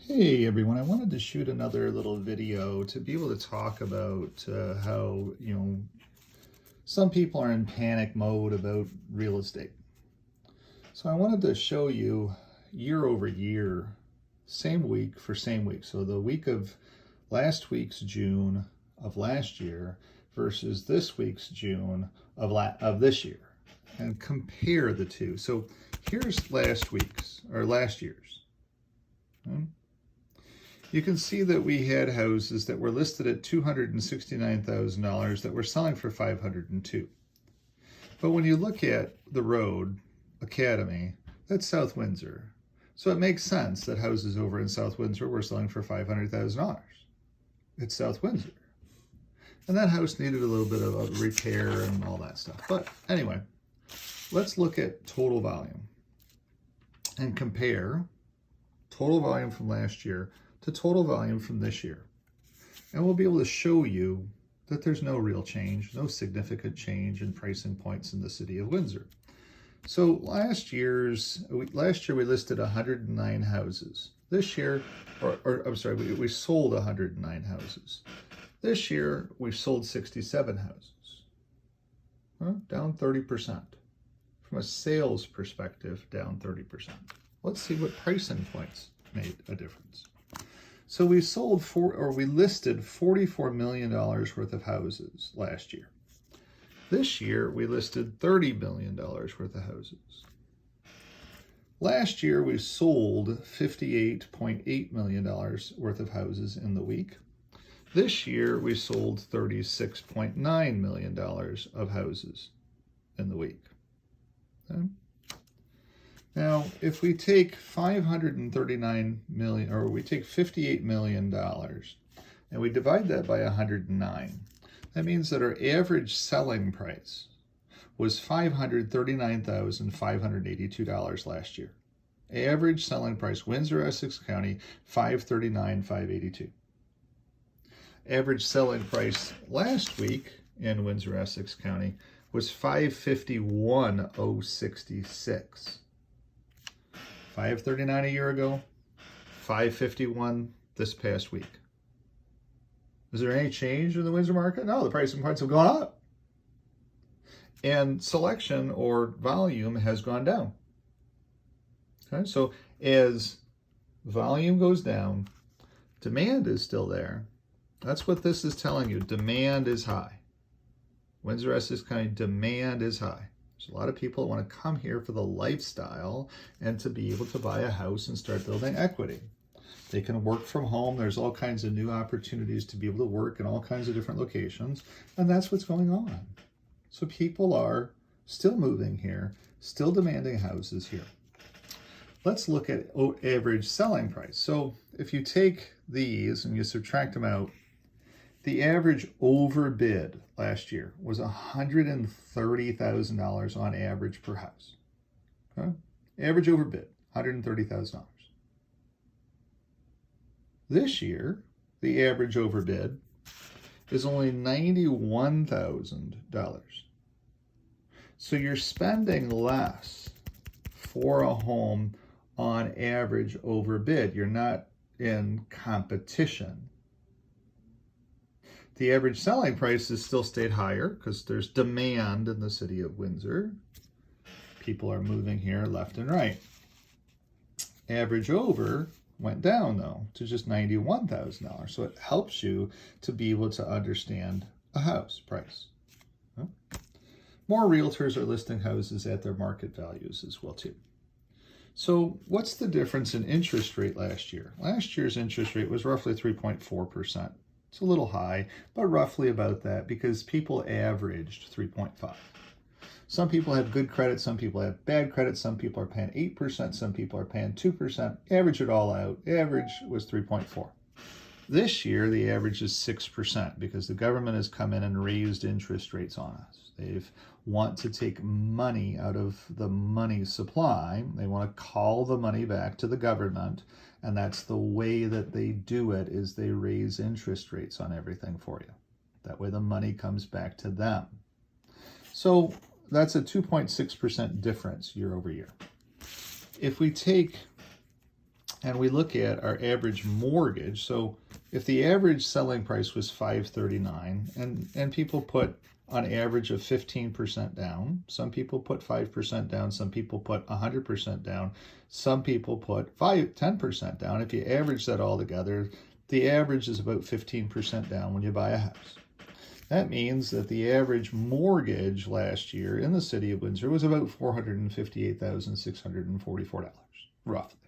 Hey everyone, I wanted to shoot another little video to be able to talk about how, some people are in panic mode about real estate. So I wanted to show you year over year, same week for same week. So the week of last week's June of last year versus this week's June of this year, and compare the two. So here's last year's. Hmm? You can see that we had houses that were listed at $269,000 that were selling for $502,000. But when you look at the road, Academy, that's South Windsor. So it makes sense that houses over in South Windsor were selling for $500,000. It's South Windsor. And that house needed a little bit of a repair and all that stuff. But anyway, let's look at total volume and compare total volume from last year to total volume from this year. And we'll be able to show you that there's no real change, no significant change in pricing points in the city of Windsor. So last year we listed 109 houses. This year, we sold 109 houses. This year, we've sold 67 houses. Down 30%. From a sales perspective, down 30%. Let's see what pricing points made a difference. So we listed $44 million worth of houses last year. This year, we listed $30 million worth of houses. Last year, we sold $58.8 million worth of houses in the week. This year, we sold $36.9 million of houses in the week. Okay? Now, if we take $539 million, or we take $58 million, and we divide that by 109, that means that our average selling price was $539,582 last year. Average selling price, Windsor, Essex County, $539,582. Average selling price last week in Windsor, Essex County was $551,066. $539 a year ago, $551 this past week. Is there any change in the Windsor market? No, the pricing points have gone up. And selection or volume has gone down. Okay, so as volume goes down, demand is still there. That's what this is telling you. Demand is high. Windsor, Essex County, demand is high. There's a lot of people that want to come here for the lifestyle and to be able to buy a house and start building equity. They can work from home. There's all kinds of new opportunities to be able to work in all kinds of different locations, and that's what's going on. So people are still moving here, still demanding houses here. Let's look at average selling price. So if you take these and you subtract them out, the average overbid last year was $130,000 on average per house. Okay? Average overbid, $130,000. This year, the average overbid is only $91,000. So you're spending less for a home on average overbid. You're not in competition. The average selling price has still stayed higher because there's demand in the city of Windsor. People are moving here left and right. Average over went down, though, to just $91,000. So it helps you to be able to understand a house price. More realtors are listing houses at their market values as well, too. So what's the difference in interest rate last year? Last year's interest rate was roughly 3.4%. It's a little high, but roughly about that because people averaged 3.5. Some people have good credit, some people have bad credit, some people are paying 8%, some people are paying 2%. Average it all out. Average was 3.4. This year, the average is 6% because the government has come in and raised interest rates on us. They want to take money out of the money supply. They want to call the money back to the government, and that's the way that they do it, is they raise interest rates on everything for you. That way the money comes back to them. So that's a 2.6% difference year over year. If we take and we look at our average mortgage. So if the average selling price was $539, and people put on average of 15% down, some people put 5% down, some people put 100% down, some people put 10% down. If you average that all together, the average is about 15% down when you buy a house. That means that the average mortgage last year in the city of Windsor was about $458,644, roughly.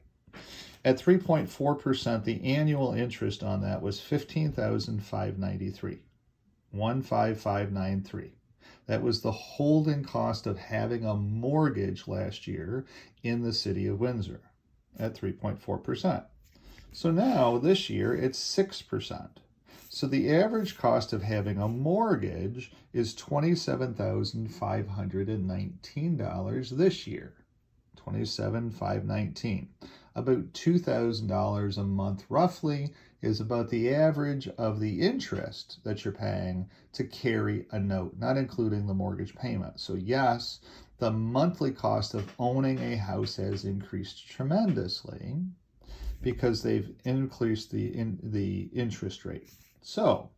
At 3.4%, the annual interest on that was $15,593, 15593. That was the holding cost of having a mortgage last year in the city of Windsor at 3.4%. So now this year it's 6%. So the average cost of having a mortgage is $27,519 this year. $27,519. About $2,000 a month roughly is about the average of the interest that you're paying to carry a note, not including the mortgage payment. So yes, the monthly cost of owning a house has increased tremendously because they've increased the interest rate. So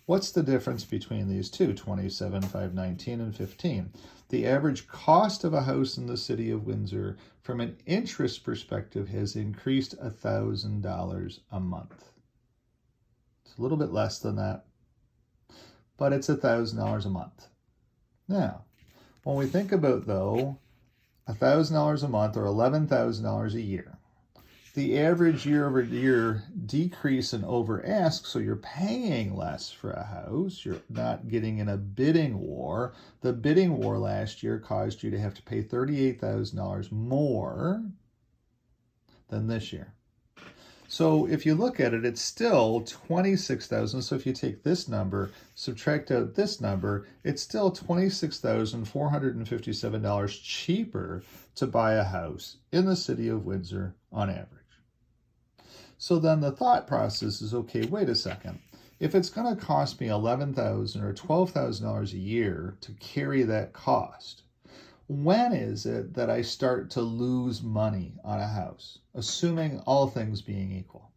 what's the difference between these two, 27,519 and 15? The average cost of a house in the city of Windsor from an interest perspective has increased $1,000 a month. It's a little bit less than that, but it's $1,000 a month. Now, when we think about, though, $1,000 a month or $11,000 a year, the average year-over-year decrease in over-ask, so you're paying less for a house, you're not getting in a bidding war. The bidding war last year caused you to have to pay $38,000 more than this year. So if you look at it, it's still $26,000. So if you take this number, subtract out this number, it's still $26,457 cheaper to buy a house in the city of Windsor on average. So then the thought process is, okay, wait a second. If it's going to cost me $11,000 or $12,000 a year to carry that cost, when is it that I start to lose money on a house, assuming all things being equal?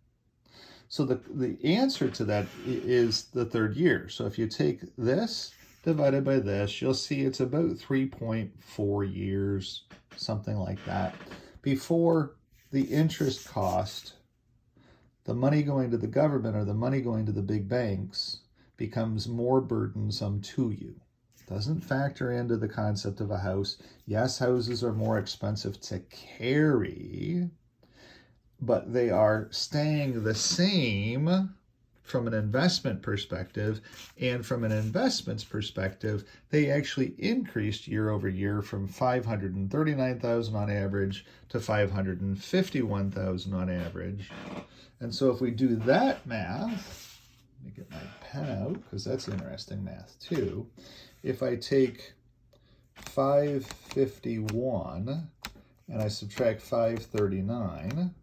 So the answer to that is the third year. So if you take this divided by this, you'll see it's about 3.4 years, something like that, before the interest cost, the money going to the government or the money going to the big banks, becomes more burdensome to you. Doesn't factor into the concept of a house. Yes, houses are more expensive to carry, but they are staying the same from an investment perspective. And from an investment's perspective, they actually increased year over year from $539,000 on average to $551,000 on average. And so if we do that math, let me get my pen out because that's interesting math too. If I take 551 and I subtract 539,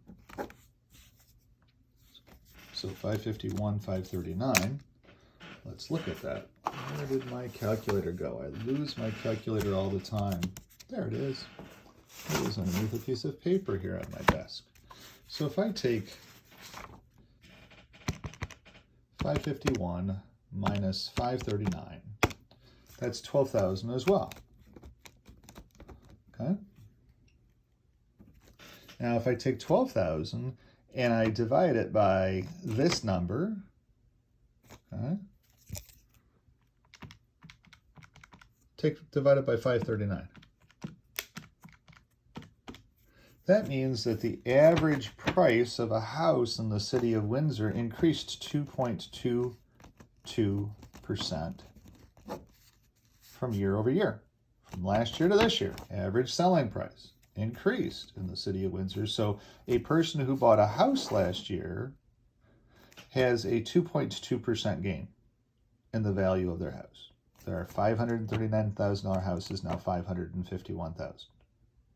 so 551, 539, let's look at that. Where did my calculator go? I lose my calculator all the time. There it is. It is underneath a piece of paper here on my desk. So if I take 551 minus 539, that's 12,000 as well. Okay. Now if I take 12,000 and I divide it by this number, okay, divide it by 539. That means that the average price of a house in the city of Windsor increased 2.22% from year over year, from last year to this year. Average selling price increased in the city of Windsor. So a person who bought a house last year has a 2.2% gain in the value of their house. There are $539,000 houses, now $551,000.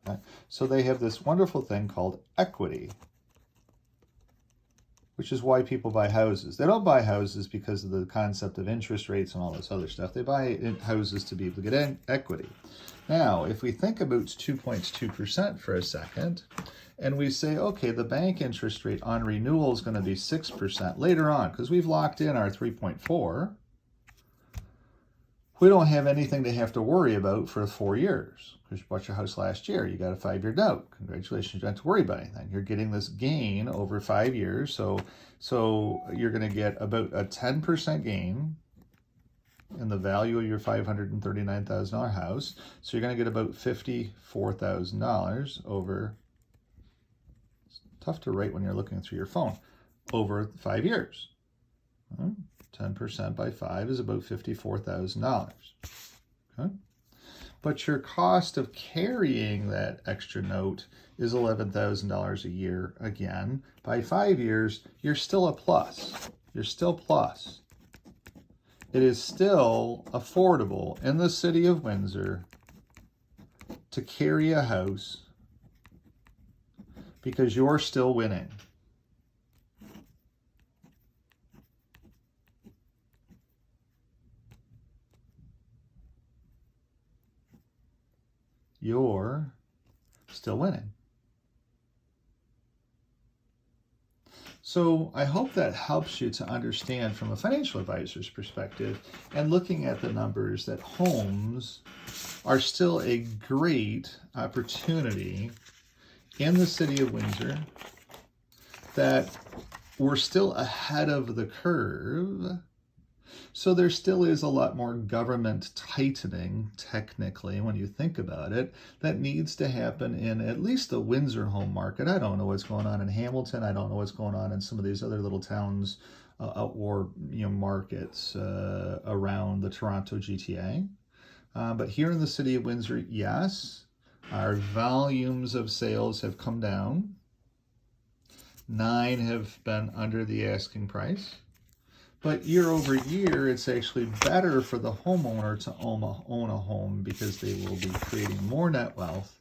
Okay? So they have this wonderful thing called equity, which is why people buy houses. They don't buy houses because of the concept of interest rates and all this other stuff. They buy houses to be able to get equity. Now, if we think about 2.2% for a second, and we say, okay, the bank interest rate on renewal is going to be 6% later on, because we've locked in our 3.4, we don't have anything to have to worry about for 4 years. Because you bought your house last year, you got a 5-year note. Congratulations, you don't have to worry about anything. You're getting this gain over 5 years, so you're going to get about a 10% gain in the value of your $539,000 house. So you're going to get about $54,000 over, it's tough to write when you're looking through your phone, over 5 years. 10% by 5 is about $54,000. Okay? But your cost of carrying that extra note is $11,000 a year. Again, by 5 years, you're still a plus. You're still plus. It is still affordable in the city of Windsor to carry a house because you're still winning. You're still winning. So I hope that helps you to understand from a financial advisor's perspective and looking at the numbers that homes are still a great opportunity in the city of Windsor, that we're still ahead of the curve. So there still is a lot more government tightening, technically, when you think about it, that needs to happen in at least the Windsor home market. I don't know what's going on in Hamilton. I don't know what's going on in some of these other little towns or markets around the Toronto GTA. But here in the city of Windsor, yes, our volumes of sales have come down. 9 have been under the asking price. But year over year, it's actually better for the homeowner to own a home because they will be creating more net wealth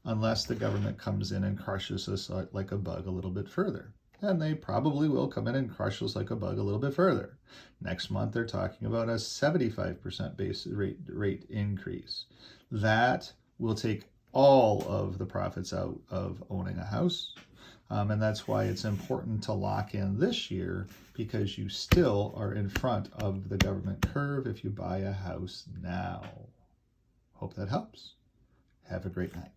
unless the government comes in and crushes us like a bug a little bit further. And they probably will come in and crush us like a bug a little bit further. Next month, they're talking about a 75% base rate increase. That will take all of the profits out of owning a house. And that's why it's important to lock in this year, because you still are in front of the government curve if you buy a house now. Hope that helps. Have a great night.